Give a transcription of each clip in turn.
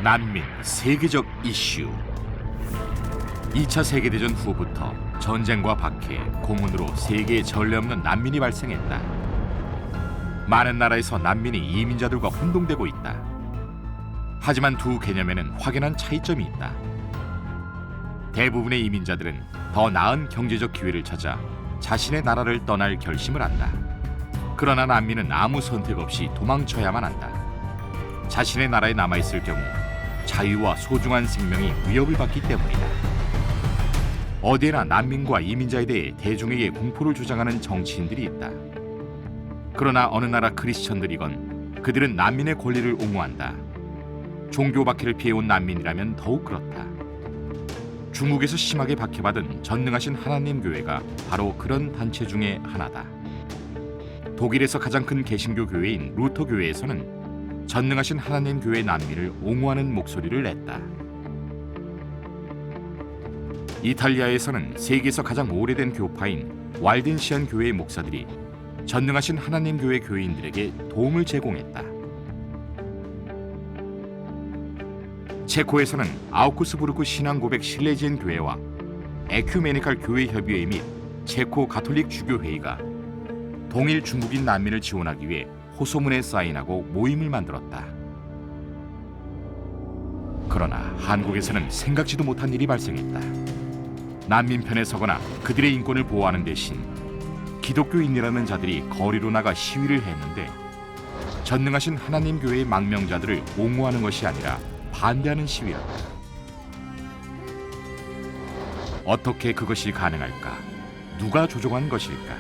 난민 세계적 이슈. 2차 세계대전 후부터 전쟁과 박해, 고문으로 세계에 전례 없는 난민이 발생했다. 많은 나라에서 난민이 이민자들과 혼동되고 있다. 하지만 두 개념에는 확연한 차이점이 있다. 대부분의 이민자들은 더 나은 경제적 기회를 찾아 자신의 나라를 떠날 결심을 한다. 그러나 난민은 아무 선택 없이 도망쳐야만 한다. 자신의 나라에 남아있을 경우 자유와 소중한 생명이 위협을 받기 때문이다. 어디에나 난민과 이민자에 대해 대중에게 공포를 조장하는 정치인들이 있다. 그러나 어느 나라 크리스천들이건 그들은 난민의 권리를 옹호한다. 종교 박해를 피해온 난민이라면 더욱 그렇다. 중국에서 심하게 박해받은 전능하신 하나님 교회가 바로 그런 단체 중에 하나다. 독일에서 가장 큰 개신교 교회인 루터 교회에서는 전능하신 하나님 교회 난민을 옹호하는 목소리를 냈다. 이탈리아에서는 세계에서 가장 오래된 교파인 왈덴시안 교회의 목사들이 전능하신 하나님 교회 교인들에게 도움을 제공했다. 체코에서는 아우크스부르크 신앙고백 실레지엔 교회와 에큐메니칼 교회 협의회 및 체코 가톨릭 주교회의가 동일 중국인 난민을 지원하기 위해 호소문에 사인하고 모임을 만들었다. 그러나 한국에서는 생각지도 못한 일이 발생했다. 난민 편에 서거나 그들의 인권을 보호하는 대신 기독교인이라는 자들이 거리로 나가 시위를 했는데 전능하신 하나님 교회의 망명자들을 옹호하는 것이 아니라 반대하는 시위였다. 어떻게 그것이 가능할까? 누가 조종한 것일까?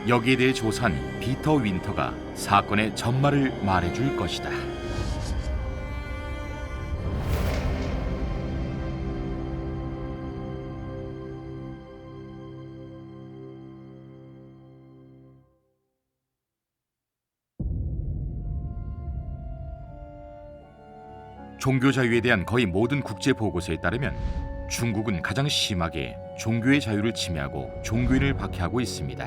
여기에 대해 조사한 피터 윈터가 사건의 전말을 말해줄 것이다. 종교 자유에 대한 거의 모든 국제 보고서에 따르면 중국은 가장 심하게 종교의 자유를 침해하고 종교인을 박해하고 있습니다.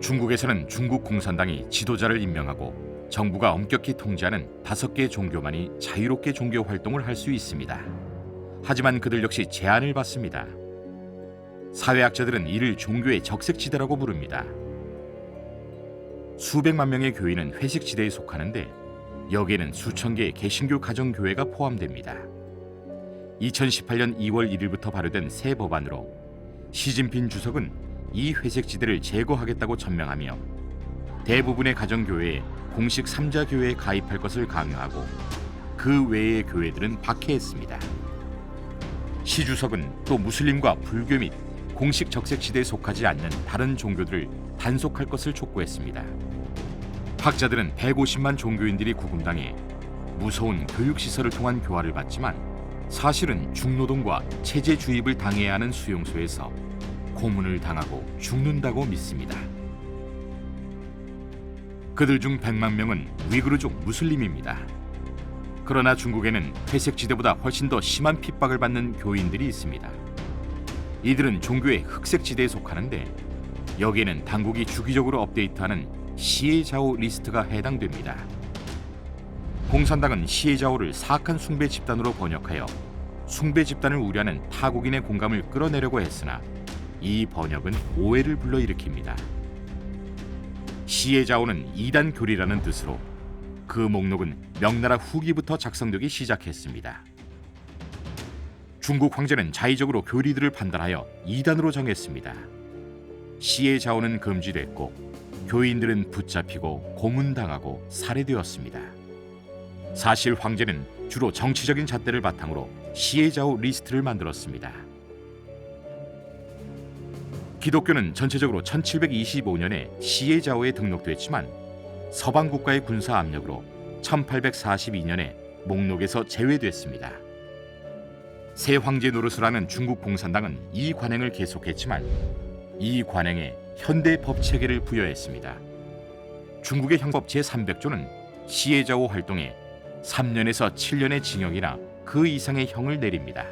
중국에서는 중국 공산당이 지도자를 임명하고 정부가 엄격히 통제하는 5개 종교만이 자유롭게 종교 활동을 할 수 있습니다. 하지만 그들 역시 제한을 받습니다. 사회학자들은 이를 종교의 적색지대라고 부릅니다. 수백만 명의 교인은 회색지대에 속하는데 여기에는 수천 개의 개신교 가정교회가 포함됩니다. 2018년 2월 1일부터 발효된 새 법안으로 시진핑 주석은 이 회색지대를 제거하겠다고 천명하며 대부분의 가정교회에 공식 3자 교회에 가입할 것을 강요하고 그 외의 교회들은 박해했습니다. 시 주석은 또 무슬림과 불교 및 공식 적색지대에 속하지 않는 다른 종교들을 단속할 것을 촉구했습니다. 학자들은 150만 종교인들이 구금당해 무서운 교육시설을 통한 교화를 받지만 사실은 중노동과 체제 주입을 당해야 하는 수용소에서 고문을 당하고 죽는다고 믿습니다. 그들 중 100만 명은 위구르족 무슬림입니다. 그러나 중국에는 회색지대보다 훨씬 더 심한 핍박을 받는 교인들이 있습니다. 이들은 종교의 흑색지대에 속하는데 여기에는 당국이 주기적으로 업데이트하는 시에자오 리스트가 해당됩니다. 공산당은 시에자오를 사악한 숭배 집단으로 번역하여 숭배 집단을 우려하는 타국인의 공감을 끌어내려고 했으나 이 번역은 오해를 불러일으킵니다. 시에자오는 이단 교리라는 뜻으로 그 목록은 명나라 후기부터 작성되기 시작했습니다. 중국 황제는 자의적으로 교리들을 판단하여 이단으로 정했습니다. 시에자오는 금지됐고 교인들은 붙잡히고 고문당하고 살해되었습니다. 사실 황제는 주로 정치적인 잣대를 바탕으로 시에자오 리스트를 만들었습니다. 기독교는 전체적으로 1725년에 시에자오에 등록됐지만 서방 국가의 군사 압력으로 1842년에 목록에서 제외됐습니다. 새 황제 노릇을 하는 중국 공산당은 이 관행을 계속했지만 이 관행에 현대 법 체계를 부여했습니다. 중국의 형법 제300조는 시에자오 활동에 3년에서 7년의 징역이나 그 이상의 형을 내립니다.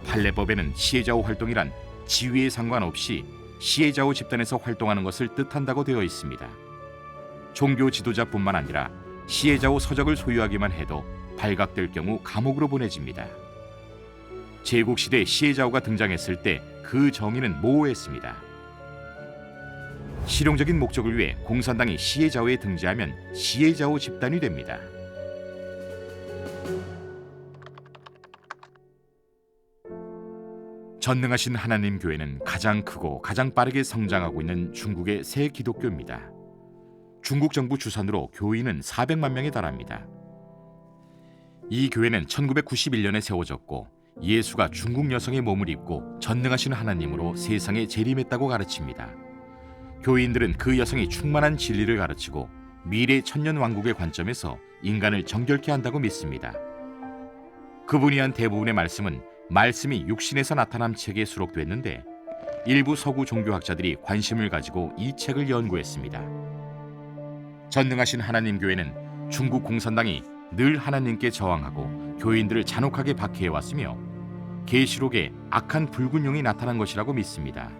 판례법에는 시에자오 활동이란 지위에 상관없이 시에자오 집단에서 활동하는 것을 뜻한다고 되어 있습니다. 종교 지도자뿐만 아니라 시에자오 서적을 소유하기만 해도 발각될 경우 감옥으로 보내집니다. 제국시대 시에자오가 등장했을 때 그 정의는 모호했습니다. 실용적인 목적을 위해 공산당이 시에자오에 등재하면 시에자오 집단이 됩니다. 전능하신 하나님 교회는 가장 크고 가장 빠르게 성장하고 있는 중국의 새 기독교입니다. 중국 정부 추산으로 교인은 400만 명에 달합니다. 이 교회는 1991년에 세워졌고 예수가 중국 여성의 몸을 입고 전능하신 하나님으로 세상에 재림했다고 가르칩니다. 교인들은 그 여성이 충만한 진리를 가르치고 미래 천년 왕국의 관점에서 인간을 정결케 한다고 믿습니다. 그분이 한 대부분의 말씀은 말씀이 육신에서 나타난 책에 수록됐는데 일부 서구 종교학자들이 관심을 가지고 이 책을 연구했습니다. 전능하신 하나님 교회는 중국 공산당이 늘 하나님께 저항하고 교인들을 잔혹하게 박해해왔으며 계시록에 악한 붉은 용이 나타난 것이라고 믿습니다.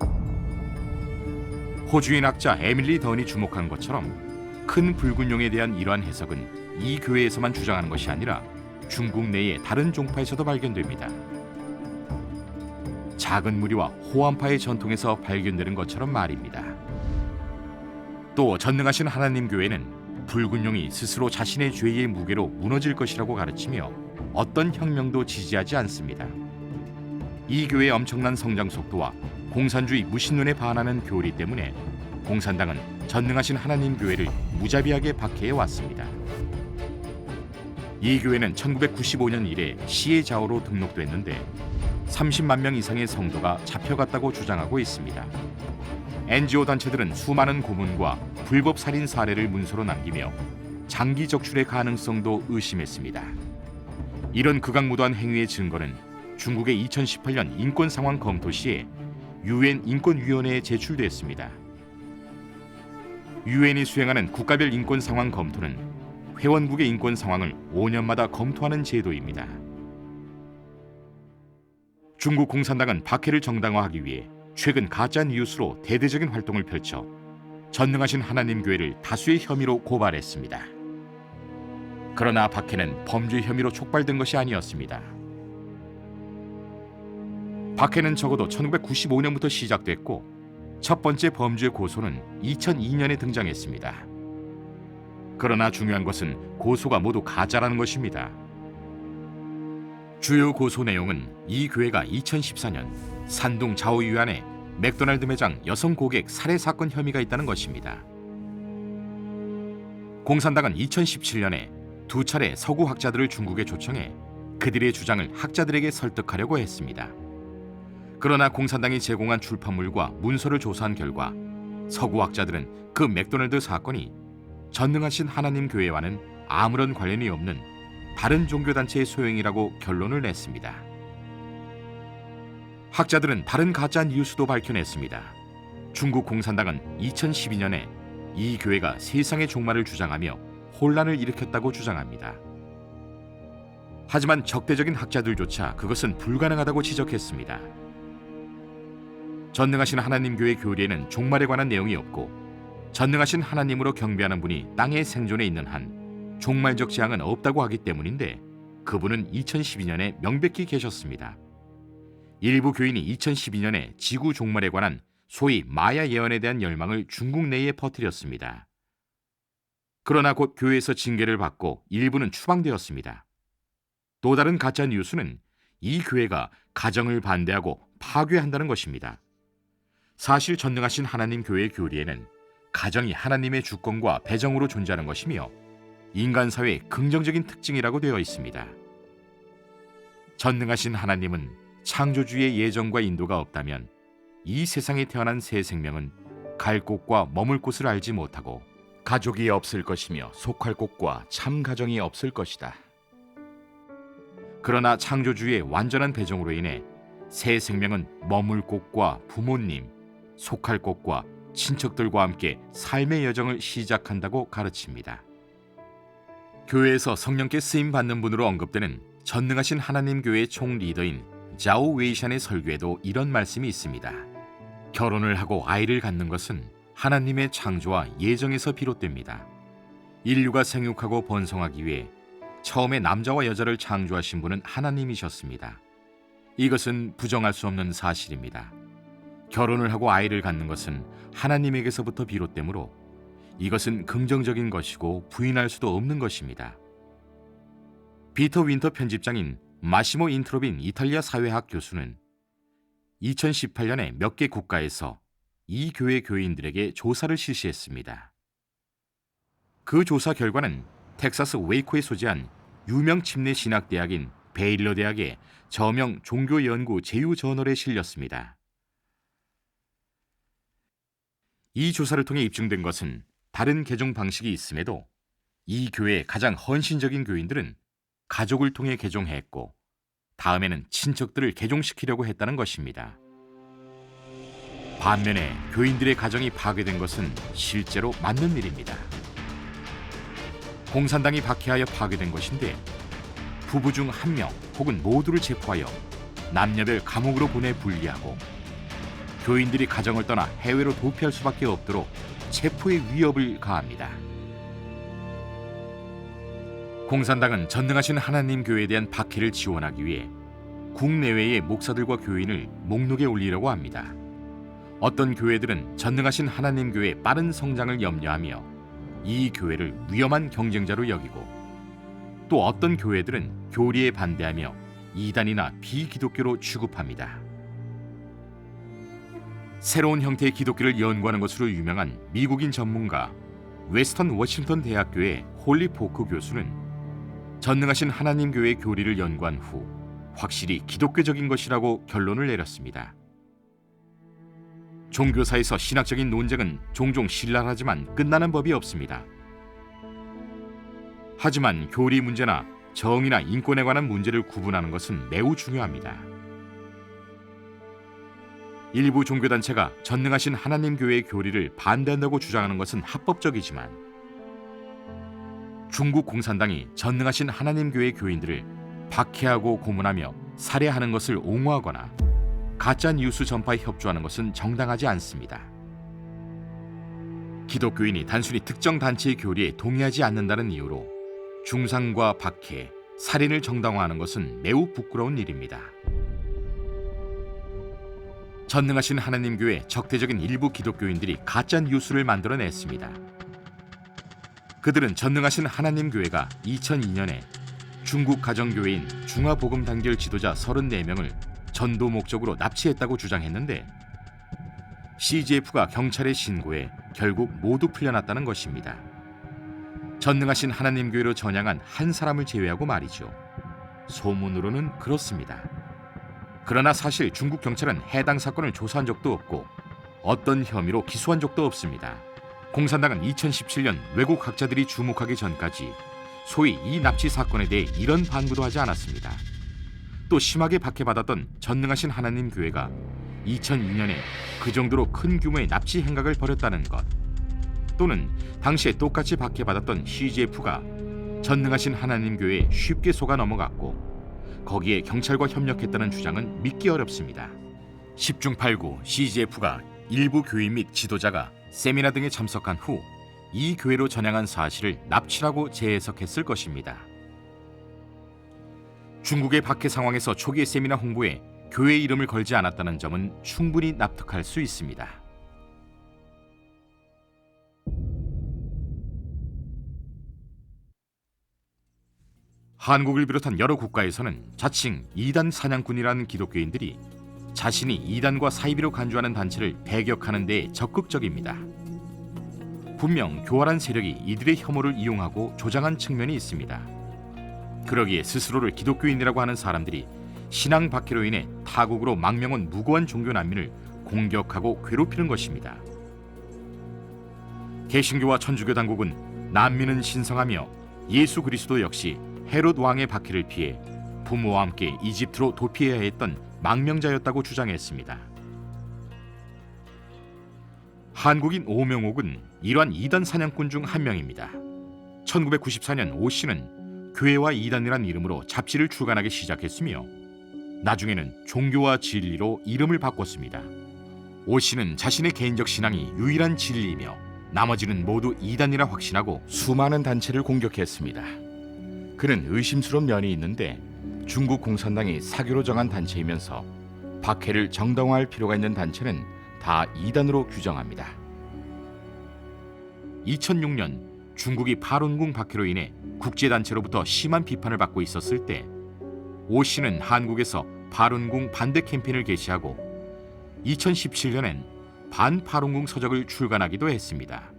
호주인 학자 에밀리 던이 주목한 것처럼 큰 붉은 용에 대한 이러한 해석은 이 교회에서만 주장하는 것이 아니라 중국 내의 다른 종파에서도 발견됩니다. 작은 무리와 호암파의 전통에서 발견되는 것처럼 말입니다. 또 전능하신 하나님 교회는 붉은 용이 스스로 자신의 죄의 무게로 무너질 것이라고 가르치며 어떤 혁명도 지지하지 않습니다. 이 교회의 엄청난 성장 속도와 공산주의 무신론에 반하는 교리 때문에 공산당은 전능하신 하나님 교회를 무자비하게 박해해 왔습니다. 이 교회는 1995년 이래 시에자오로 등록됐는데 30만 명 이상의 성도가 잡혀갔다고 주장하고 있습니다. NGO 단체들은 수많은 고문과 불법 살인 사례를 문서로 남기며 장기 적출의 가능성도 의심했습니다. 이런 극악무도한 행위의 증거는 중국의 2018년 인권 상황 검토 시에 UN 인권위원회에 제출됐습니다. UN이 수행하는 국가별 인권 상황 검토는 회원국의 인권 상황을 5년마다 검토하는 제도입니다. 중국 공산당은 박해를 정당화하기 위해 최근 가짜 뉴스로 대대적인 활동을 펼쳐 전능하신 하나님 교회를 다수의 혐의로 고발했습니다. 그러나 박해는 범죄 혐의로 촉발된 것이 아니었습니다. 박해는 적어도 1995년부터 시작됐고 첫 번째 범죄 고소는 2002년에 등장했습니다. 그러나 중요한 것은 고소가 모두 가짜라는 것입니다. 주요 고소 내용은 이 교회가 2014년 산둥 자오유안에 맥도날드 매장 여성 고객 살해 사건 혐의가 있다는 것입니다. 공산당은 2017년에 2차례 서구 학자들을 중국에 초청해 그들의 주장을 학자들에게 설득하려고 했습니다. 그러나 공산당이 제공한 출판물과 문서를 조사한 결과 서구 학자들은 그 맥도날드 사건이 전능하신 하나님 교회와는 아무런 관련이 없는 다른 종교단체의 소행이라고 결론을 냈습니다. 학자들은 다른 가짜 뉴스도 밝혀냈습니다. 중국 공산당은 2012년에 이 교회가 세상의 종말을 주장하며 혼란을 일으켰다고 주장합니다. 하지만 적대적인 학자들조차 그것은 불가능하다고 지적했습니다. 전능하신 하나님 교회 교리에는 종말에 관한 내용이 없고 전능하신 하나님으로 경배하는 분이 땅의 생존에 있는 한 종말적 재앙은 없다고 하기 때문인데 그분은 2012년에 명백히 계셨습니다. 일부 교인이 2012년에 지구 종말에 관한 소위 마야 예언에 대한 열망을 중국 내에 퍼뜨렸습니다. 그러나 곧 교회에서 징계를 받고 일부는 추방되었습니다. 또 다른 가짜 뉴스는 이 교회가 가정을 반대하고 파괴한다는 것입니다. 사실 전능하신 하나님 교회의 교리에는 가정이 하나님의 주권과 배정으로 존재하는 것이며 인간 사회의 긍정적인 특징이라고 되어 있습니다. 전능하신 하나님은 창조주의 예정과 인도가 없다면 이 세상에 태어난 새 생명은 갈 곳과 머물 곳을 알지 못하고 가족이 없을 것이며 속할 곳과 참 가정이 없을 것이다. 그러나 창조주의 완전한 배정으로 인해 새 생명은 머물 곳과 부모님, 속할 곳과 친척들과 함께 삶의 여정을 시작한다고 가르칩니다. 교회에서 성령께 쓰임 받는 분으로 언급되는 전능하신 하나님 교회의 총 리더인 자오 웨이샨의 설교에도 이런 말씀이 있습니다. 결혼을 하고 아이를 갖는 것은 하나님의 창조와 예정에서 비롯됩니다. 인류가 생육하고 번성하기 위해 처음에 남자와 여자를 창조하신 분은 하나님이셨습니다. 이것은 부정할 수 없는 사실입니다. 결혼을 하고 아이를 갖는 것은 하나님에게서부터 비롯되므로 이것은 긍정적인 것이고 부인할 수도 없는 것입니다. 피터 윈터 편집장인 마시모 인트로빈 이탈리아 사회학 교수는 2018년에 몇 개 국가에서 이 교회 교인들에게 조사를 실시했습니다. 그 조사 결과는 텍사스 웨이코에 소재한 유명 침례 신학대학인 베일러 대학의 저명 종교연구 제휴저널에 실렸습니다. 이 조사를 통해 입증된 것은 다른 개종 방식이 있음에도 이 교회의 가장 헌신적인 교인들은 가족을 통해 개종했고 다음에는 친척들을 개종시키려고 했다는 것입니다. 반면에 교인들의 가정이 파괴된 것은 실제로 맞는 일입니다. 공산당이 박해하여 파괴된 것인데 부부 중 한 명 혹은 모두를 체포하여 남녀별 감옥으로 보내 분리하고 교인들이 가정을 떠나 해외로 도피할 수밖에 없도록 체포의 위협을 가합니다. 공산당은 전능하신 하나님 교회에 대한 박해를 지원하기 위해 국내외의 목사들과 교인을 목록에 올리려고 합니다. 어떤 교회들은 전능하신 하나님 교회의 빠른 성장을 염려하며 이 교회를 위험한 경쟁자로 여기고 또 어떤 교회들은 교리에 반대하며 이단이나 비기독교로 취급합니다. 새로운 형태의 기독교를 연구하는 것으로 유명한 미국인 전문가 웨스턴 워싱턴 대학교의 홀리 포크 교수는 전능하신 하나님 교회의 교리를 연구한 후 확실히 기독교적인 것이라고 결론을 내렸습니다. 종교사에서 신학적인 논쟁은 종종 신랄하지만 끝나는 법이 없습니다. 하지만 교리 문제나 정의나 인권에 관한 문제를 구분하는 것은 매우 중요합니다. 일부 종교단체가 전능하신 하나님 교회의 교리를 반대한다고 주장하는 것은 합법적이지만 중국 공산당이 전능하신 하나님 교회 교인들을 박해하고 고문하며 살해하는 것을 옹호하거나 가짜 뉴스 전파에 협조하는 것은 정당하지 않습니다. 기독교인이 단순히 특정 단체의 교리에 동의하지 않는다는 이유로 중상과 박해, 살인을 정당화하는 것은 매우 부끄러운 일입니다. 전능하신 하나님 교회 적대적인 일부 기독교인들이 가짜 뉴스를 만들어냈습니다. 그들은 전능하신 하나님 교회가 2002년에 중국 가정교회인 중화복음단결 지도자 34명을 전도 목적으로 납치했다고 주장했는데 CGF가 경찰에 신고해 결국 모두 풀려났다는 것입니다. 전능하신 하나님 교회로 전향한 한 사람을 제외하고 말이죠. 소문으로는 그렇습니다. 그러나 사실 중국 경찰은 해당 사건을 조사한 적도 없고 어떤 혐의로 기소한 적도 없습니다. 공산당은 2017년 외국 학자들이 주목하기 전까지 소위 이 납치 사건에 대해 이런 반구도 하지 않았습니다. 또 심하게 박해받았던 전능하신 하나님 교회가 2002년에 그 정도로 큰 규모의 납치 행각을 벌였다는 것, 또는 당시에 똑같이 박해받았던 CGF가 전능하신 하나님 교회에 쉽게 속아 넘어갔고 거기에 경찰과 협력했다는 주장은 믿기 어렵습니다. 10중 8구 CGF가 일부 교인 및 지도자가 세미나 등에 참석한 후 이 교회로 전향한 사실을 납치라고 재해석했을 것입니다. 중국의 박해 상황에서 초기의 세미나 홍보에 교회 이름을 걸지 않았다는 점은 충분히 납득할 수 있습니다. 한국을 비롯한 여러 국가에서는 자칭 이단 사냥꾼이라는 기독교인들이 자신이 이단과 사이비로 간주하는 단체를 배격하는 데 적극적입니다. 분명 교활한 세력이 이들의 혐오를 이용하고 조장한 측면이 있습니다. 그러기에 스스로를 기독교인이라고 하는 사람들이 신앙 박해로 인해 타국으로 망명 온 무고한 종교 난민을 공격하고 괴롭히는 것입니다. 개신교와 천주교 당국은 난민은 신성하며 예수 그리스도 역시 헤롯 왕의 박해를 피해 부모와 함께 이집트로 도피해야 했던 망명자였다고 주장했습니다. 한국인 오명옥은 이러한 이단 사냥꾼 중 한 명입니다. 1994년 오 씨는 교회와 이단이란 이름으로 잡지를 출간하기 시작했으며 나중에는 종교와 진리로 이름을 바꿨습니다. 오 씨는 자신의 개인적 신앙이 유일한 진리이며 나머지는 모두 이단이라 확신하고 수많은 단체를 공격했습니다. 그는 의심스러운 면이 있는데 중국 공산당이 사교로 정한 단체이면서 박해를 정당화할 필요가 있는 단체는 다 이단으로 규정합니다. 2006년 중국이 파룬궁 박해로 인해 국제단체로부터 심한 비판을 받고 있었을 때 오 씨는 한국에서 파룬궁 반대 캠페인을 개시하고 2017년엔 반파룬궁 서적을 출간하기도 했습니다.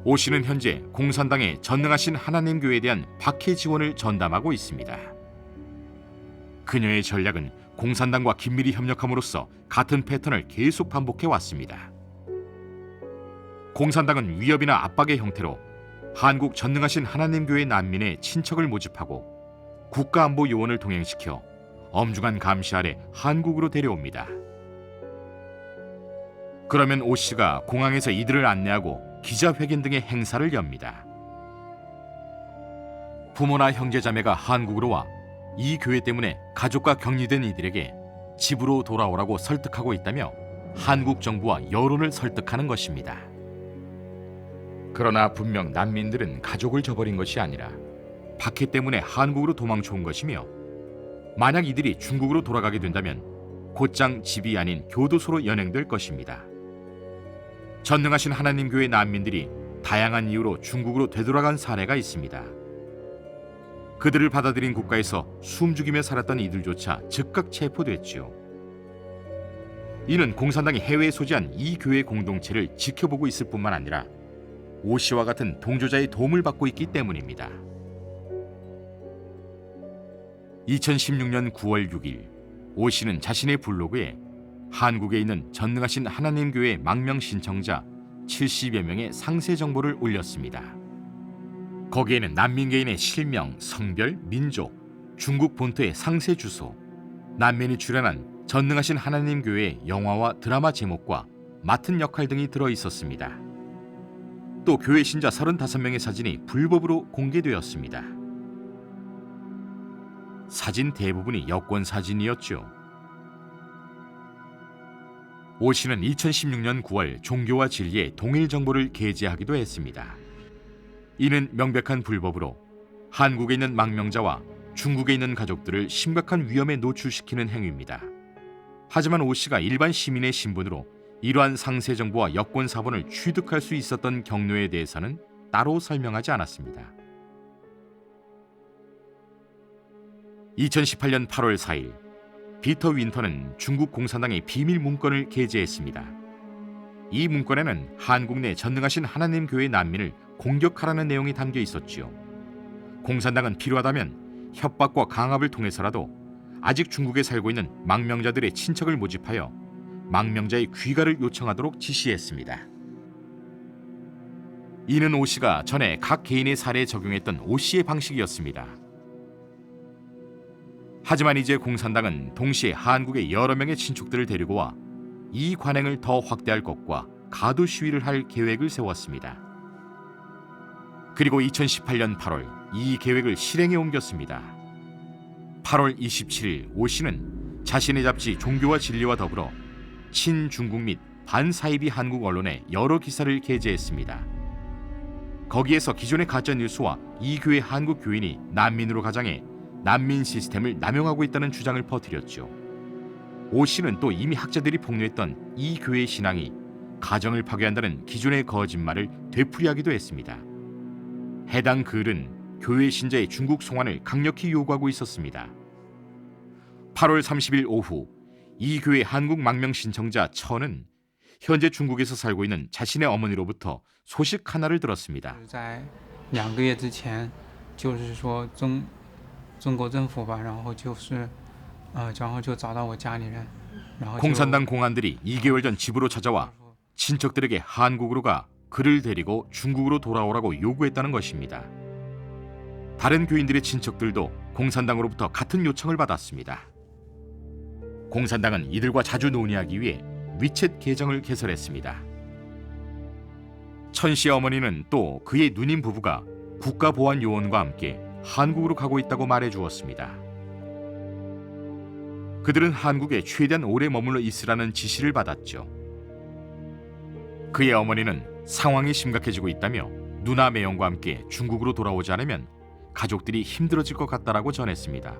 오 씨는 현재 공산당의 전능하신 하나님 교회에 대한 박해 지원을 전담하고 있습니다. 그녀의 전략은 공산당과 긴밀히 협력함으로써 같은 패턴을 계속 반복해 왔습니다. 공산당은 위협이나 압박의 형태로 한국 전능하신 하나님 교회 난민의 친척을 모집하고 국가안보 요원을 동행시켜 엄중한 감시 아래 한국으로 데려옵니다. 그러면 오 씨가 공항에서 이들을 안내하고 기자회견 등의 행사를 엽니다. 부모나 형제자매가 한국으로 와 이 교회 때문에 가족과 격리된 이들에게 집으로 돌아오라고 설득하고 있다며 한국 정부와 여론을 설득하는 것입니다. 그러나 분명 난민들은 가족을 저버린 것이 아니라 박해 때문에 한국으로 도망쳐온 것이며 만약 이들이 중국으로 돌아가게 된다면 곧장 집이 아닌 교도소로 연행될 것입니다. 전능하신 하나님 교회 난민들이 다양한 이유로 중국으로 되돌아간 사례가 있습니다. 그들을 받아들인 국가에서 숨죽이며 살았던 이들조차 즉각 체포됐지요. 이는 공산당이 해외에 소지한 이 교회 공동체를 지켜보고 있을 뿐만 아니라 오 씨와 같은 동조자의 도움을 받고 있기 때문입니다. 2016년 9월 6일 오 씨는 자신의 블로그에 한국에 있는 전능하신 하나님 교회 망명 신청자 70여 명의 상세 정보를 올렸습니다. 거기에는 난민 개인의 실명, 성별, 민족, 중국 본토의 상세 주소, 난민이 출연한 전능하신 하나님 교회의 영화와 드라마 제목과 맡은 역할 등이 들어 있었습니다. 또 교회 신자 35명의 사진이 불법으로 공개되었습니다. 사진 대부분이 여권 사진이었죠. 오 씨는 2016년 9월 종교와 진리의 동일 정보를 게재하기도 했습니다. 이는 명백한 불법으로 한국에 있는 망명자와 중국에 있는 가족들을 심각한 위험에 노출시키는 행위입니다. 하지만 오 씨가 일반 시민의 신분으로 이러한 상세 정보와 여권 사본을 취득할 수 있었던 경로에 대해서는 따로 설명하지 않았습니다. 2018년 8월 4일 피터 윈터는 중국 공산당의 비밀 문건을 게재했습니다. 이 문건에는 한국 내 전능하신 하나님 교회 난민을 공격하라는 내용이 담겨 있었지요. 공산당은 필요하다면 협박과 강압을 통해서라도 아직 중국에 살고 있는 망명자들의 친척을 모집하여 망명자의 귀가를 요청하도록 지시했습니다. 이는 오 씨가 전에 각 개인의 사례에 적용했던 오 씨의 방식이었습니다. 하지만 이제 공산당은 동시에 한국의 여러 명의 친척들을 데리고 와 이 관행을 더 확대할 것과 가두 시위를 할 계획을 세웠습니다. 그리고 2018년 8월 이 계획을 실행에 옮겼습니다. 8월 27일 오 씨는 자신의 잡지 종교와 진리와 더불어 친중국 및 반사이비 한국 언론에 여러 기사를 게재했습니다. 거기에서 기존의 가짜뉴스와 이 교회 한국 교인이 난민으로 가장해 난민 시스템을 남용하고 있다는 주장을 퍼뜨렸죠. 오 씨는 또 이미 학자들이 폭로했던 이 교회의 신앙이 가정을 파괴한다는 기존의 거짓말을 되풀이하기도 했습니다. 해당 글은 교회 신자의 중국 송환을 강력히 요구하고 있었습니다. 8월 30일 오후 이 교회 한국 망명 신청자 천은 현재 중국에서 살고 있는 자신의 어머니로부터 소식 하나를 들었습니다. 2个月之前就是说中国政府吧然后就找到我家里人 공산당 공안들이 2개월 전 집으로 찾아와 친척들에게 한국으로 가 그를 데리고 중국으로 돌아오라고 요구했다는 것입니다. 다른 교인들의 친척들도 공산당으로부터 같은 요청을 받았습니다. 공산당은 이들과 자주 논의하기 위해 위챗 계정을 개설했습니다. 천 씨의 어머니는 또 그의 누님 부부가 국가보안요원과 함께 한국으로 가고 있다고 말해 주었습니다. 그들은 한국에 최대한 오래 머물러 있으라는 지시를 받았죠. 그의 어머니는 상황이 심각해지고 있다며 누나 매영과 함께 중국으로 돌아오지 않으면 가족들이 힘들어질 것 같다라고 전했습니다.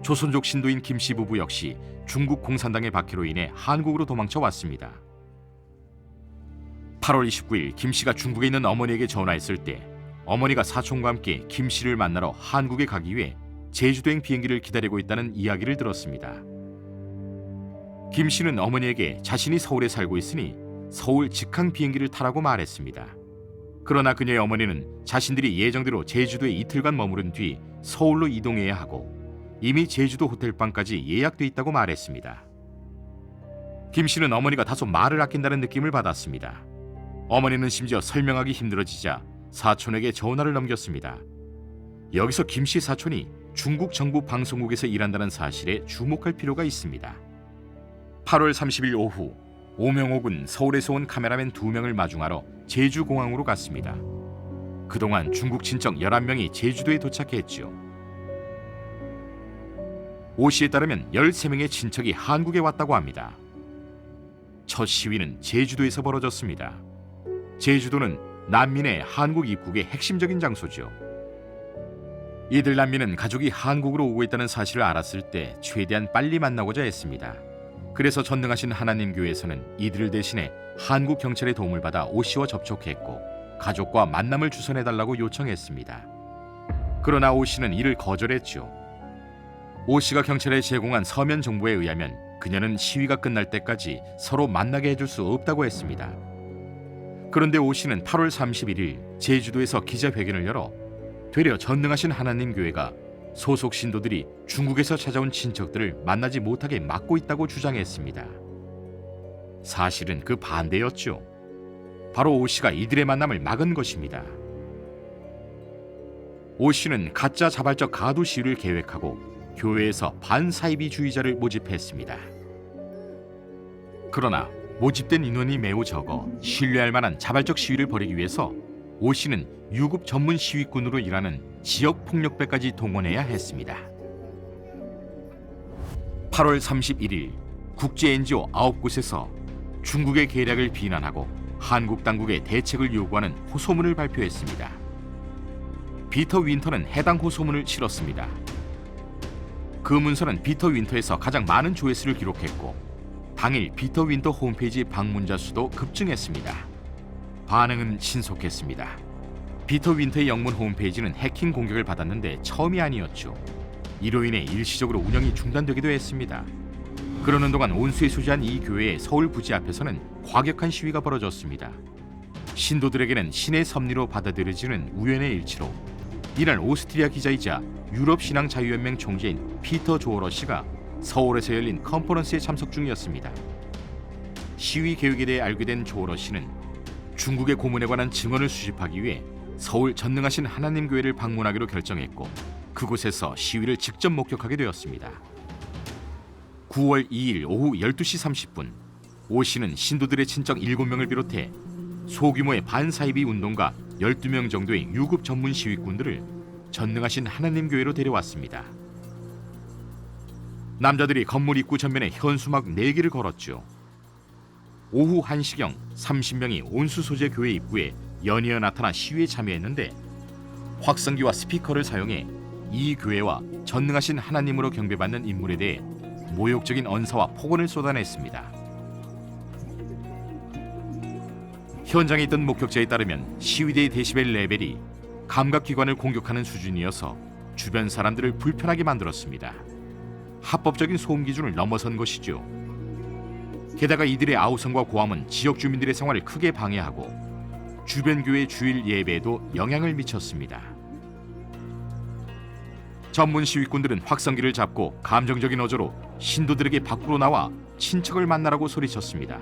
조선족 신도인 김씨 부부 역시 중국 공산당의 박해로 인해 한국으로 도망쳐 왔습니다. 8월 29일 김씨가 중국에 있는 어머니에게 전화했을 때 어머니가 사촌과 함께 김씨를 만나러 한국에 가기 위해 제주도행 비행기를 기다리고 있다는 이야기를 들었습니다. 김씨는 어머니에게 자신이 서울에 살고 있으니 서울 직항 비행기를 타라고 말했습니다. 그러나 그녀의 어머니는 자신들이 예정대로 제주도에 이틀간 머무른 뒤 서울로 이동해야 하고 이미 제주도 호텔방까지 예약돼 있다고 말했습니다. 김씨는 어머니가 다소 말을 아낀다는 느낌을 받았습니다. 어머니는 심지어 설명하기 힘들어지자 사촌에게 전화를 넘겼습니다. 여기서 김씨 사촌이 중국 정부 방송국에서 일한다는 사실에 주목할 필요가 있습니다. 8월 30일 오후 오명옥은 서울에서 온 카메라맨 2명을 마중하러 제주공항으로 갔습니다. 그동안 중국 친척 11명이 제주도에 도착했죠. 오 씨에 따르면 13명의 친척이 한국에 왔다고 합니다. 첫 시위는 제주도에서 벌어졌습니다. 제주도는 난민의 한국 입국의 핵심적인 장소죠. 이들 난민은 가족이 한국으로 오고 있다는 사실을 알았을 때 최대한 빨리 만나고자 했습니다. 그래서 전능하신 하나님 교회에서는 이들을 대신해 한국 경찰의 도움을 받아 오 씨와 접촉했고 가족과 만남을 주선해달라고 요청했습니다. 그러나 오 씨는 이를 거절했죠. 오 씨가 경찰에 제공한 서면 정보에 의하면 그녀는 시위가 끝날 때까지 서로 만나게 해줄 수 없다고 했습니다. 그런데 오 씨는 8월 31일 제주도에서 기자회견을 열어 되려 전능하신 하나님 교회가 소속 신도들이 중국에서 찾아온 친척들을 만나지 못하게 막고 있다고 주장했습니다. 사실은 그 반대였죠. 바로 오 씨가 이들의 만남을 막은 것입니다. 오 씨는 가짜 자발적 가두 시위를 계획하고 교회에서 반사이비주의자를 모집했습니다. 그러나 모집된 인원이 매우 적어 신뢰할 만한 자발적 시위를 벌이기 위해서 오 씨는 유급 전문 시위꾼으로 일하는 지역 폭력배까지 동원해야 했습니다. 8월 31일 국제 NGO 9곳에서 중국의 계략을 비난하고 한국 당국의 대책을 요구하는 호소문을 발표했습니다. 피터 윈터는 해당 호소문을 실었습니다. 그 문서는 피터 윈터에서 가장 많은 조회수를 기록했고 당일 피터 윈터 홈페이지 방문자 수도 급증했습니다. 반응은 신속했습니다. 피터 윈터의 영문 홈페이지는 해킹 공격을 받았는데 처음이 아니었죠. 이로 인해 일시적으로 운영이 중단되기도 했습니다. 그러는 동안 온수에 소지한 이 교회의 서울 부지 앞에서는 과격한 시위가 벌어졌습니다. 신도들에게는 신의 섭리로 받아들여지는 우연의 일치로 이날 오스트리아 기자이자 유럽신앙자유연맹 총재인 피터 조어러 씨가 서울에서 열린 컨퍼런스에 참석 중이었습니다. 시위 계획에 대해 알게 된 조어러 씨는 중국의 고문에 관한 증언을 수집하기 위해 서울 전능하신 하나님 교회를 방문하기로 결정했고 그곳에서 시위를 직접 목격하게 되었습니다. 9월 2일 오후 12시 30분 오 씨는 신도들의 친척 7명을 비롯해 소규모의 반사이비 운동가 12명 정도의 유급 전문 시위꾼들을 전능하신 하나님 교회로 데려왔습니다. 남자들이 건물 입구 전면에 현수막 4개를 걸었죠. 오후 1시경 30명이 온수 소재 교회 입구에 연이어 나타나 시위에 참여했는데 확성기와 스피커를 사용해 이 교회와 전능하신 하나님으로 경배받는 인물에 대해 모욕적인 언사와 폭언을 쏟아냈습니다. 현장에 있던 목격자에 따르면 시위대의 데시벨 레벨이 감각기관을 공격하는 수준이어서 주변 사람들을 불편하게 만들었습니다. 합법적인 소음 기준을 넘어선 것이죠. 게다가 이들의 아우성과 고함은 지역 주민들의 생활을 크게 방해하고 주변 교회 주일 예배에도 영향을 미쳤습니다. 전문 시위꾼들은 확성기를 잡고 감정적인 어조로 신도들에게 밖으로 나와 친척을 만나라고 소리쳤습니다.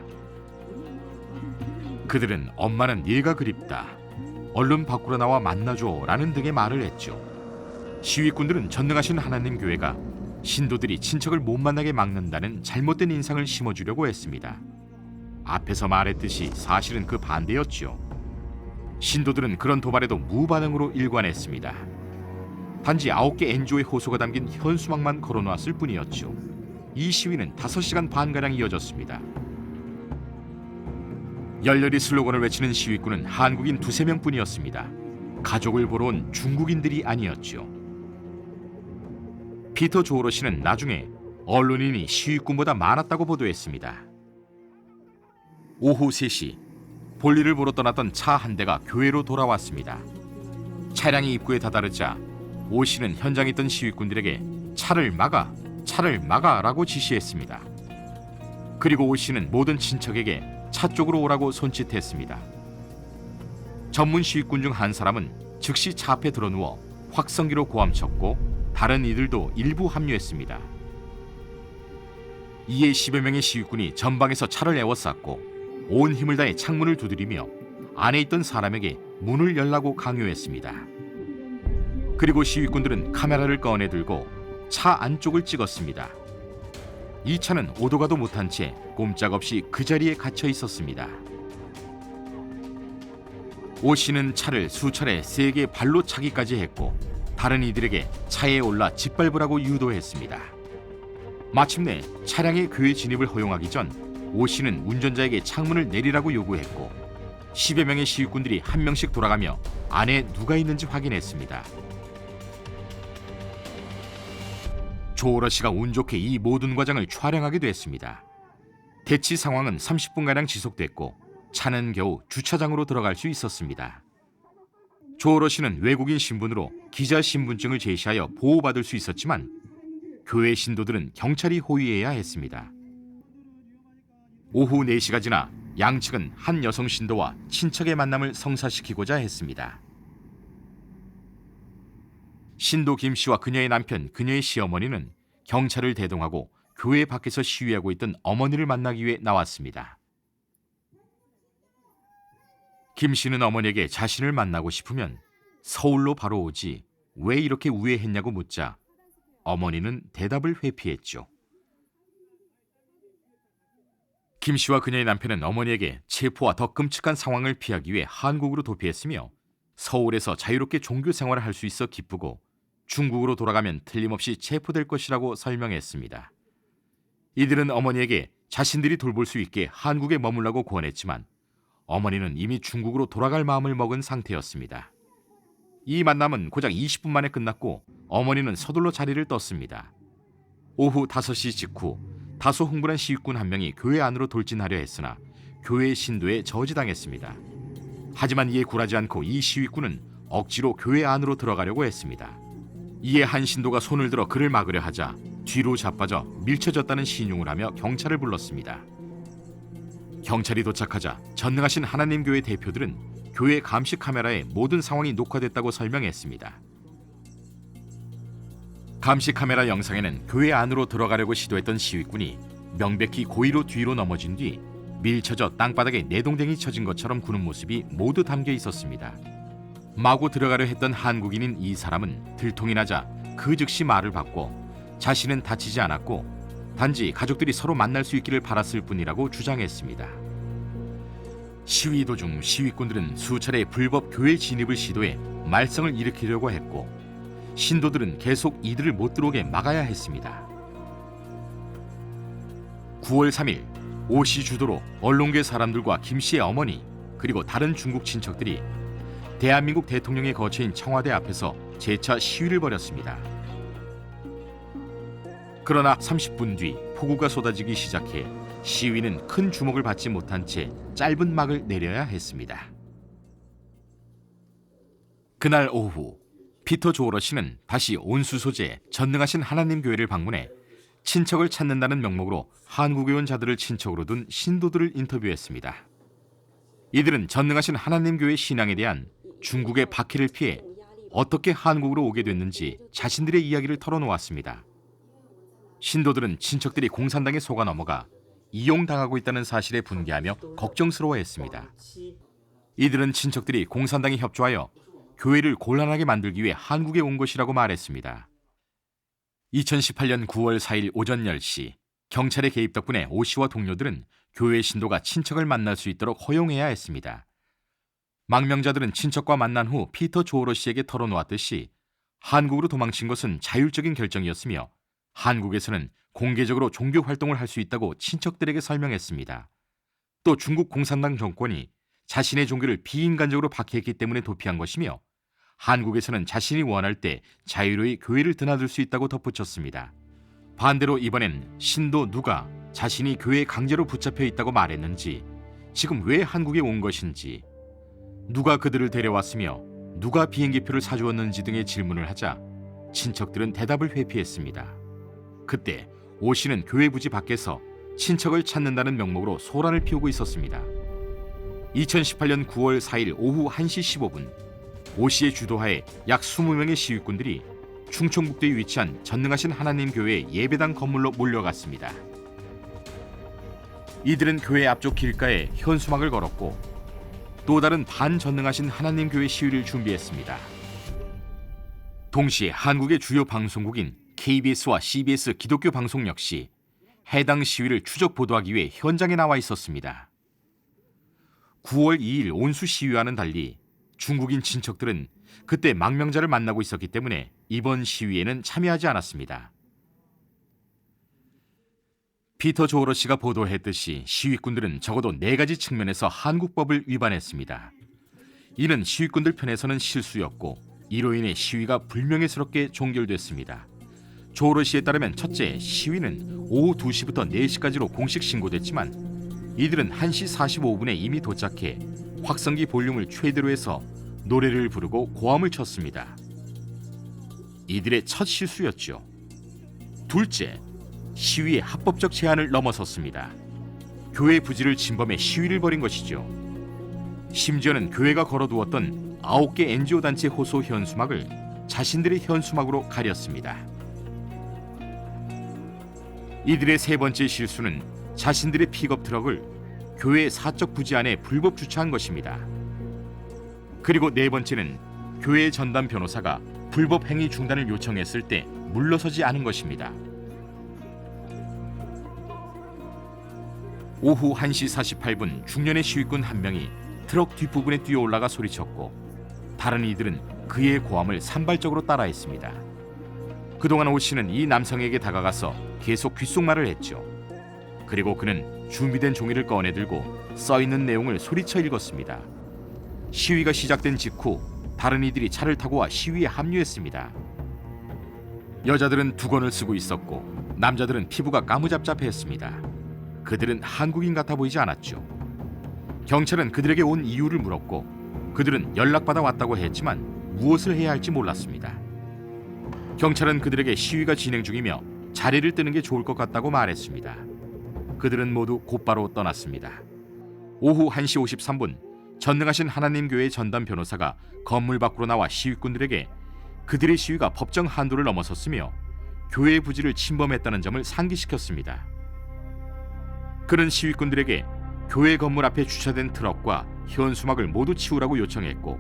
그들은 엄마는 네가 그립다, 얼른 밖으로 나와 만나줘 라는 등의 말을 했죠. 시위꾼들은 전능하신 하나님 교회가 신도들이 친척을 못 만나게 막는다는 잘못된 인상을 심어주려고 했습니다. 앞에서 말했듯이 사실은 그 반대였죠. 신도들은 그런 도발에도 무반응으로 일관했습니다. 단지 9개 NGO의 호소가 담긴 현수막만 걸어놓았을 뿐이었죠. 이 시위는 5시간 반가량 이어졌습니다. 열렬히 슬로건을 외치는 시위꾼은 한국인 두세 명뿐이었습니다. 가족을 보러 온 중국인들이 아니었죠. 피터 조어러 씨는 나중에 언론인이 시위꾼보다 많았다고 보도했습니다. 오후 3시 볼일을 보러 떠났던 차 한 대가 교회로 돌아왔습니다. 차량이 입구에 다다르자 오 씨는 현장에 있던 시위꾼들에게 차를 막아라고 지시했습니다. 그리고 오 씨는 모든 친척에게 차 쪽으로 오라고 손짓했습니다. 전문 시위꾼 중 한 사람은 즉시 차 앞에 드러누워 확성기로 고함쳤고 다른 이들도 일부 합류했습니다. 이에 10여 명의 시위꾼이 전방에서 차를 에워쌌고 온 힘을 다해 창문을 두드리며 안에 있던 사람에게 문을 열라고 강요했습니다. 그리고 시위꾼들은 카메라를 꺼내 들고 차 안쪽을 찍었습니다. 이 차는 오도 가도 못한 채 꼼짝없이 그 자리에 갇혀 있었습니다. 오 씨는 차를 수차례 세게 발로 차기까지 했고 다른 이들에게 차에 올라 짓밟으라고 유도했습니다. 마침내 차량의 교회 진입을 허용하기 전 오 씨는 운전자에게 창문을 내리라고 요구했고 10여 명의 시위꾼들이 한 명씩 돌아가며 안에 누가 있는지 확인했습니다. 조어러 씨가 운 좋게 이 모든 과정을 촬영하게 됐습니다. 대치 상황은 30분가량 지속됐고 차는 겨우 주차장으로 들어갈 수 있었습니다. 조어러 씨는 외국인 신분으로 기자 신분증을 제시하여 보호받을 수 있었지만 교회 신도들은 경찰이 호위해야 했습니다. 오후 4시가 지나 양측은 한 여성 신도와 친척의 만남을 성사시키고자 했습니다. 신도 김 씨와 그녀의 남편, 그녀의 시어머니는 경찰을 대동하고 교회 밖에서 시위하고 있던 어머니를 만나기 위해 나왔습니다. 김 씨는 어머니에게 자신을 만나고 싶으면 서울로 바로 오지 왜 이렇게 우회했냐고 묻자 어머니는 대답을 회피했죠. 김 씨와 그녀의 남편은 어머니에게 체포와 더 끔찍한 상황을 피하기 위해 한국으로 도피했으며 서울에서 자유롭게 종교 생활을 할 수 있어 기쁘고 중국으로 돌아가면 틀림없이 체포될 것이라고 설명했습니다. 이들은 어머니에게 자신들이 돌볼 수 있게 한국에 머물라고 권했지만 어머니는 이미 중국으로 돌아갈 마음을 먹은 상태였습니다. 이 만남은 고작 20분 만에 끝났고 어머니는 서둘러 자리를 떴습니다. 오후 5시 직후 다소 흥분한 시위꾼 한 명이 교회 안으로 돌진하려 했으나 교회 신도에 저지당했습니다. 하지만 이에 굴하지 않고 이 시위꾼은 억지로 교회 안으로 들어가려고 했습니다. 이에 한 신도가 손을 들어 그를 막으려 하자 뒤로 자빠져 밀쳐졌다는 신용을 하며 경찰을 불렀습니다. 경찰이 도착하자 전능하신 하나님 교회 대표들은 교회 감시 카메라에 모든 상황이 녹화됐다고 설명했습니다. 감시 카메라 영상에는 교회 안으로 들어가려고 시도했던 시위꾼이 명백히 고의로 뒤로 넘어진 뒤 밀쳐져 땅바닥에 내동댕이 쳐진 것처럼 구는 모습이 모두 담겨 있었습니다. 마구 들어가려 했던 한국인인 이 사람은 들통이 나자 그 즉시 말을 바꿔 자신은 다치지 않았고 단지 가족들이 서로 만날 수 있기를 바랐을 뿐이라고 주장했습니다. 시위 도중 시위꾼들은 수차례 불법 교회 진입을 시도해 말썽을 일으키려고 했고 신도들은 계속 이들을 못 들어오게 막아야 했습니다. 9월 3일 오 씨 주도로 언론계 사람들과 김 씨의 어머니 그리고 다른 중국 친척들이 대한민국 대통령의 거처인 청와대 앞에서 재차 시위를 벌였습니다. 그러나 30분 뒤 폭우가 쏟아지기 시작해 시위는 큰 주목을 받지 못한 채 짧은 막을 내려야 했습니다. 그날 오후 피터 조어러 씨는 다시 온수 소재 전능하신 하나님 교회를 방문해 친척을 찾는다는 명목으로 한국에 온 자들을 친척으로 둔 신도들을 인터뷰했습니다. 이들은 전능하신 하나님 교회 신앙에 대한 중국의 박해를 피해 어떻게 한국으로 오게 됐는지 자신들의 이야기를 털어놓았습니다. 신도들은 친척들이 공산당에 속아 넘어가 이용당하고 있다는 사실에 분개하며 걱정스러워했습니다. 이들은 친척들이 공산당에 협조하여 교회를 곤란하게 만들기 위해 한국에 온 것이라고 말했습니다. 2018년 9월 4일 오전 10시 경찰의 개입 덕분에 오 씨와 동료들은 교회 신도가 친척을 만날 수 있도록 허용해야 했습니다. 망명자들은 친척과 만난 후 피터 조어러 씨에게 털어놓았듯이 한국으로 도망친 것은 자율적인 결정이었으며 한국에서는 공개적으로 종교 활동을 할 수 있다고 친척들에게 설명했습니다. 또 중국 공산당 정권이 자신의 종교를 비인간적으로 박해했기 때문에 도피한 것이며 한국에서는 자신이 원할 때 자유로이 교회를 드나들 수 있다고 덧붙였습니다. 반대로 이번엔 신도 누가 자신이 교회에 강제로 붙잡혀 있다고 말했는지, 지금 왜 한국에 온 것인지, 누가 그들을 데려왔으며 누가 비행기표를 사주었는지 등의 질문을 하자 친척들은 대답을 회피했습니다. 그때 오 씨는 교회 부지 밖에서 친척을 찾는다는 명목으로 소란을 피우고 있었습니다. 2018년 9월 4일 오후 1시 15분 오 씨의 주도하에 약 20명의 시위꾼들이 충청북도에 위치한 전능하신 하나님 교회 예배당 건물로 몰려갔습니다. 이들은 교회 앞쪽 길가에 현수막을 걸었고 또 다른 반전능하신 하나님 교회 시위를 준비했습니다. 동시에 한국의 주요 방송국인 KBS와 CBS 기독교 방송 역시 해당 시위를 추적 보도하기 위해 현장에 나와 있었습니다. 9월 2일 온수 시위와는 달리 중국인 친척들은 그때 망명자를 만나고 있었기 때문에 이번 시위에는 참여하지 않았습니다. 피터 조어러 씨가 보도했듯이 시위꾼들은 적어도 4가지 측면에서 한국법을 위반했습니다. 이는 시위꾼들 편에서는 실수였고 이로 인해 시위가 불명예스럽게 종결됐습니다. 조어러 씨에 따르면 첫째, 시위는 오후 2시부터 4시까지로 공식 신고됐지만 이들은 1시 45분에 이미 도착해 확성기 볼륨을 최대로 해서 노래를 부르고 고함을 쳤습니다. 이들의 첫 실수였죠. 둘째, 시위의 합법적 제한을 넘어섰습니다. 교회 부지를 침범해 시위를 벌인 것이죠. 심지어는 교회가 걸어두었던 9개 NGO 단체 호소 현수막을 자신들의 현수막으로 가렸습니다. 이들의 세 번째 실수는 자신들의 픽업 트럭을 교회 사적 부지 안에 불법 주차한 것입니다. 그리고 네 번째는 교회 전담 변호사가 불법 행위 중단을 요청했을 때 물러서지 않은 것입니다. 오후 1시 48분 중년의 시위꾼 한 명이 트럭 뒷부분에 뛰어 올라가 소리쳤고 다른 이들은 그의 고함을 산발적으로 따라했습니다. 그동안 오 씨는 이 남성에게 다가가서 계속 귓속말을 했죠. 그리고 그는 준비된 종이를 꺼내 들고 써있는 내용을 소리쳐 읽었습니다. 시위가 시작된 직후 다른 이들이 차를 타고 와 시위에 합류했습니다. 여자들은 두건을 쓰고 있었고 남자들은 피부가 까무잡잡했습니다. 그들은 한국인 같아 보이지 않았죠. 경찰은 그들에게 온 이유를 물었고 그들은 연락받아 왔다고 했지만 무엇을 해야 할지 몰랐습니다. 경찰은 그들에게 시위가 진행 중이며 자리를 뜨는 게 좋을 것 같다고 말했습니다. 그들은 모두 곧바로 떠났습니다. 오후 1시 53분 전능하신 하나님 교회의 전담 변호사가 건물 밖으로 나와 시위꾼들에게 그들의 시위가 법정 한도를 넘어섰으며 교회의 부지를 침범했다는 점을 상기시켰습니다. 그는 시위꾼들에게 교회 건물 앞에 주차된 트럭과 현수막을 모두 치우라고 요청했고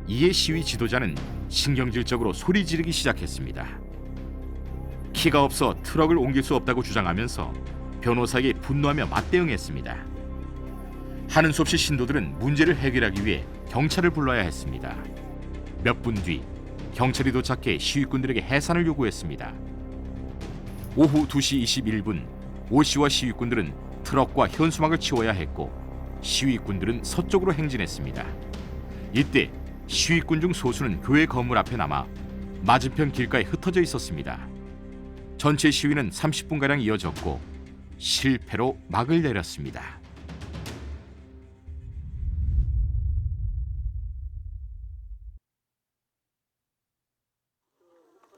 이에 시위 지도자는 신경질적으로 소리 지르기 시작했습니다. 키가 없어 트럭을 옮길 수 없다고 주장하면서 변호사에게 분노하며 맞대응했습니다. 하는 수 없이 신도들은 문제를 해결하기 위해 경찰을 불러야 했습니다. 몇 분 뒤 경찰이 도착해 시위꾼들에게 해산을 요구했습니다. 오후 2시 21분 오 씨와 시위꾼들은 트럭과 현수막을 치워야 했고 시위꾼들은 서쪽으로 행진했습니다. 이때 시위꾼 중 소수는 교회 건물 앞에 남아 맞은편 길가에 흩어져 있었습니다. 전체 시위는 30분가량 이어졌고 실패로 막을 내렸습니다.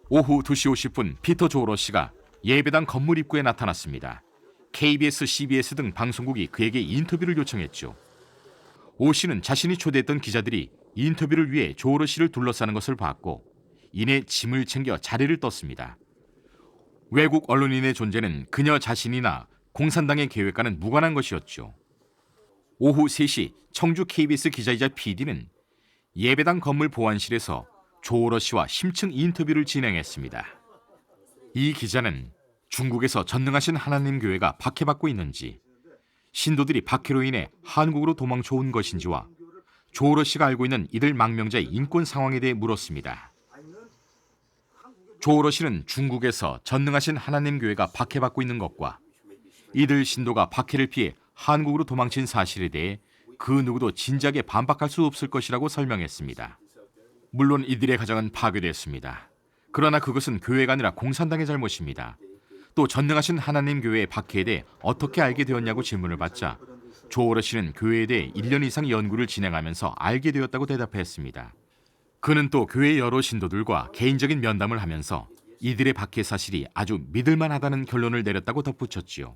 오후 2시 50분 피터 조어러 씨가 예배당 건물 입구에 나타났습니다. KBS, CBS 등 방송국이 그에게 인터뷰를 요청했죠. 오 씨는 자신이 초대했던 기자들이 인터뷰를 위해 조어러 씨를 둘러싸는 것을 봤고 이내 짐을 챙겨 자리를 떴습니다. 외국 언론인의 존재는 그녀 자신이나 공산당의 계획과는 무관한 것이었죠. 오후 3시 청주 KBS 기자이자 PD는 예배당 건물 보안실에서 조어러 씨와 심층 인터뷰를 진행했습니다. 이 기자는 중국에서 전능하신 하나님 교회가 박해받고 있는지, 신도들이 박해로 인해 한국으로 도망쳐 온 것인지와 조어러 씨가 알고 있는 이들 망명자의 인권 상황에 대해 물었습니다. 조어러 씨는 중국에서 전능하신 하나님 교회가 박해받고 있는 것과 이들 신도가 박해를 피해 한국으로 도망친 사실에 대해 그 누구도 진작에 반박할 수 없을 것이라고 설명했습니다. 물론 이들의 가정은 파괴됐습니다. 그러나 그것은 교회가 아니라 공산당의 잘못입니다. 또 전능하신 하나님 교회의 박해에 대해 어떻게 알게 되었냐고 질문을 받자 조오러 씨는 교회에 대해 1년 이상 연구를 진행하면서 알게 되었다고 대답했습니다. 그는 또 교회 여러 신도들과 개인적인 면담을 하면서 이들의 박해 사실이 아주 믿을만하다는 결론을 내렸다고 덧붙였지요.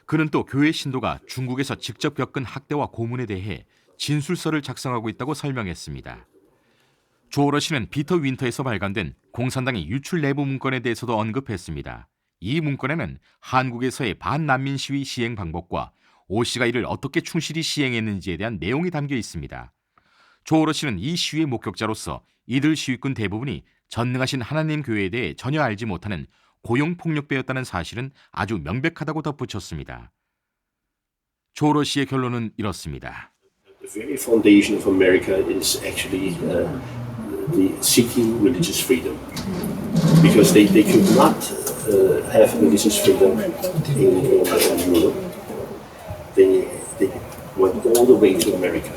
그는 또 교회 신도가 중국에서 직접 겪은 학대와 고문에 대해 진술서를 작성하고 있다고 설명했습니다. 조오러 씨는 피터 윈터에서 발간된 공산당의 유출 내부 문건에 대해서도 언급했습니다. 이 문건에는 한국에서의 반난민 시위 시행 방법과 오 씨가 이를 어떻게 충실히 시행했는지에 대한 내용이 담겨 있습니다. 조오러 씨는 이 시위의 목격자로서 이들 시위꾼 대부분이 전능하신 하나님 교회에 대해 전혀 알지 못하는 고용폭력배였다는 사실은 아주 명백하다고 덧붙였습니다. 조오러 씨의 결론은 이렇습니다. The very foundation of America is actually the seeking religious freedom, because they could not have religious freedom in Europe. They went all the way to America.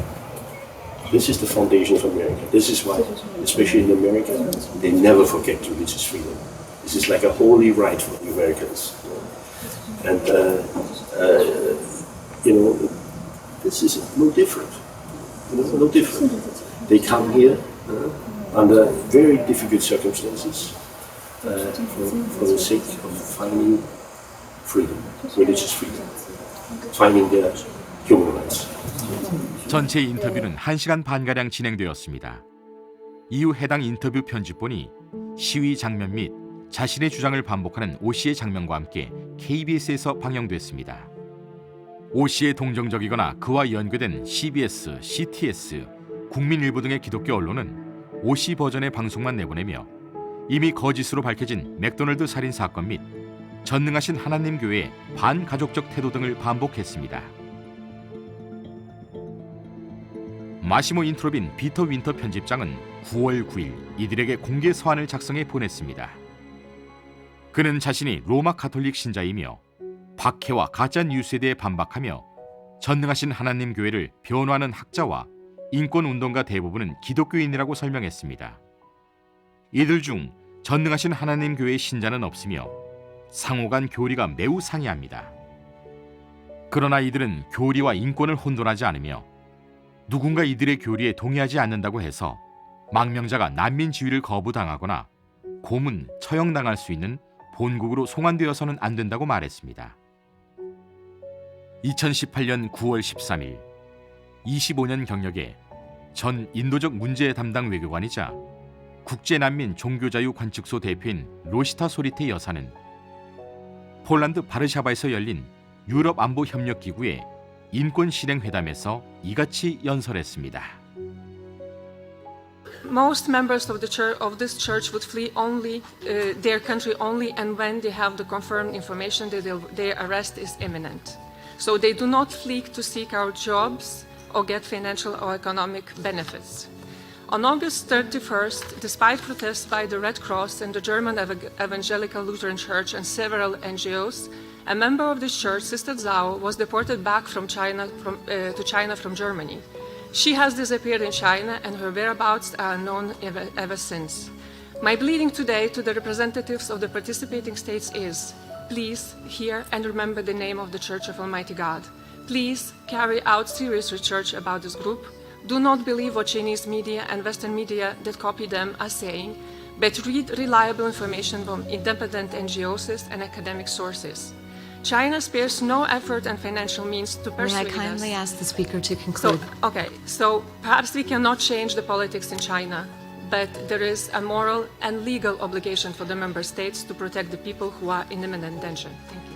This is the foundation of America. This is why, especially in America, they never forget religious freedom. This is like a holy right for the Americans. And, this is no different. No different. They come here under very difficult circumstances for the sake of finding freedom, religious freedom, finding their human rights. 전체 인터뷰는 1시간 반가량 진행되었습니다. 이후 해당 인터뷰 편집본이 시위 장면 및 자신의 주장을 반복하는 오 씨의 장면과 함께 KBS에서 방영됐습니다. 오 씨의 동정적이거나 그와 연계된 CBS, CTS, 국민일보 등의 기독교 언론은 오 씨 버전의 방송만 내보내며 이미 거짓으로 밝혀진 맥도널드 살인 사건 및 전능하신 하나님 교회의 반가족적 태도 등을 반복했습니다. 마시모 인트로빈 피터 윈터 편집장은 9월 9일 이들에게 공개 서한을 작성해 보냈습니다. 그는 자신이 로마 가톨릭 신자이며 박해와 가짜 뉴스에 대해 반박하며 전능하신 하나님 교회를 변호하는 학자와 인권운동가 대부분은 기독교인이라고 설명했습니다. 이들 중 전능하신 하나님 교회의 신자는 없으며 상호 간 교리가 매우 상이합니다. 그러나 이들은 교리와 인권을 혼돈하지 않으며 누군가 이들의 교리에 동의하지 않는다고 해서 망명자가 난민 지위를 거부당하거나 고문, 처형당할 수 있는 본국으로 송환되어서는 안 된다고 말했습니다. 2018년 9월 13일 25년 경력의 전 인도적 문제 담당 외교관이자 국제난민 종교자유관측소 대표인 로시타 소리테 여사는 폴란드 바르샤바에서 열린 유럽 안보 협력 기구의 인권 실행 회담에서 이같이 연설했습니다. Most members of this church would flee only their country only and when they have the confirmed information that their arrest is imminent. So they do not flee to seek our jobs or get financial or economic benefits. On August 31st, despite protests by the Red Cross and the German Evangelical Lutheran Church and several NGOs, a member of this church, Sister Zhao, was deported back from China to China from Germany. She has disappeared in China and her whereabouts are unknown ever since. My pleading today to the representatives of the participating states is, please hear and remember the name of the Church of Almighty God. Please carry out serious research about this group. Do not believe what Chinese media and Western media that copy them are saying, but read reliable information from independent NGOs and academic sources. China spares no effort and financial means to persuade us. May I kindly ask the speaker to conclude? So perhaps we cannot change the politics in China, but there is a moral and legal obligation for the member states to protect the people who are in imminent danger. Thank you.